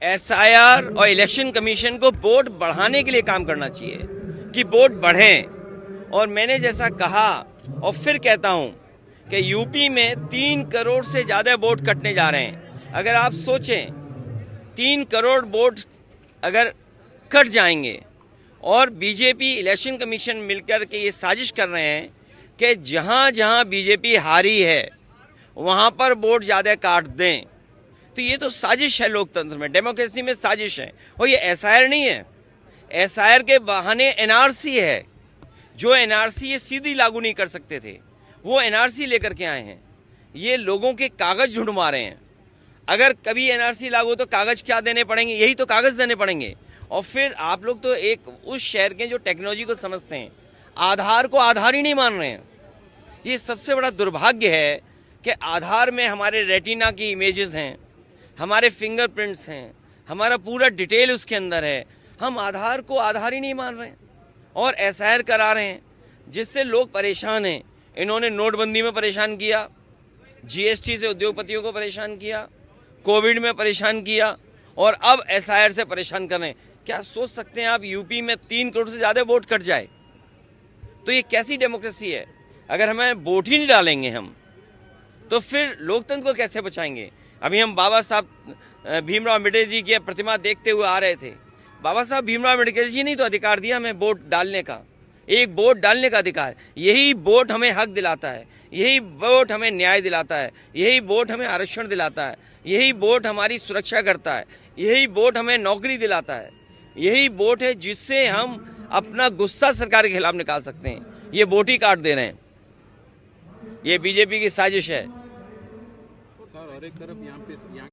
SIR और election commission को vote बढ़ाने के लिए काम करना चाहिए कि वोट बढ़ें। और मैंने जैसा कहा और फिर कहता हूं कि यूपी में 3 करोड़ से ज़्यादा वोट कटने जा रहे हैं। अगर आप सोचें 3 करोड़ वोट अगर कट जाएंगे और बीजेपी इलेक्शन कमीशन मिलकर के ये साजिश कर रहे हैं कि जहां जहां बीजेपी हारी है वहां पर वोट ज़्यादा काट दें, तो ये तो साजिश है। लोकतंत्र में, डेमोक्रेसी में साजिश है। और ये एसआईआर नहीं है, एसआईआर के बहाने एनआरसी है। जो एनआरसी ये सीधी लागू नहीं कर सकते थे, वो एनआरसी लेकर के आए हैं। ये लोगों के कागज ढूंढवा रहे हैं। अगर कभी एनआरसी लागू हो तो कागज क्या देने पड़ेंगे? यही तो कागज देने पड़ेंगे। और फिर आप लोग तो एक उस शहर के जो टेक्नोलॉजी को समझते हैं, आधार को आधार ही नहीं मान रहे हैं। ये सबसे बड़ा दुर्भाग्य है कि आधार में हमारे रेटिना की इमेजेस हैं, हमारे फिंगरप्रिंट्स हैं, हमारा पूरा डिटेल उसके अंदर है। हम आधार को आधार ही नहीं मान रहे हैं और एसआईआर करा रहे हैं, जिससे लोग परेशान हैं। इन्होंने नोटबंदी में परेशान किया, जीएसटी से उद्योगपतियों को परेशान किया, कोविड में परेशान किया और अब एसआईआर से परेशान कर रहे हैं। क्या सोच सकते हैं आप यूपी में 3 करोड़ से ज़्यादा वोट कट जाए? तो ये कैसी डेमोक्रेसी है? अगर हमें वोट ही नहीं डालेंगे हम, तो फिर लोकतंत्र को कैसे बचाएंगे? अभी हम बाबा साहब भीमराव अम्बेडकर जी की प्रतिमा देखते हुए आ रहे थे। बाबा साहब भीमराव अम्बेडकर जी ने तो अधिकार दिया हमें वोट डालने का, एक वोट डालने का अधिकार। यही वोट हमें हक दिलाता है, यही वोट हमें न्याय दिलाता है, यही वोट हमें आरक्षण दिलाता है, यही वोट हमारी सुरक्षा करता है, यही वोट हमें नौकरी दिलाता है। यही वोट है जिससे हम अपना गुस्सा सरकार के खिलाफ निकाल सकते हैं। ये वोट ही काट दे रहे हैं। ये बीजेपी की साजिश है। सर, और एक तरफ यहाँ पे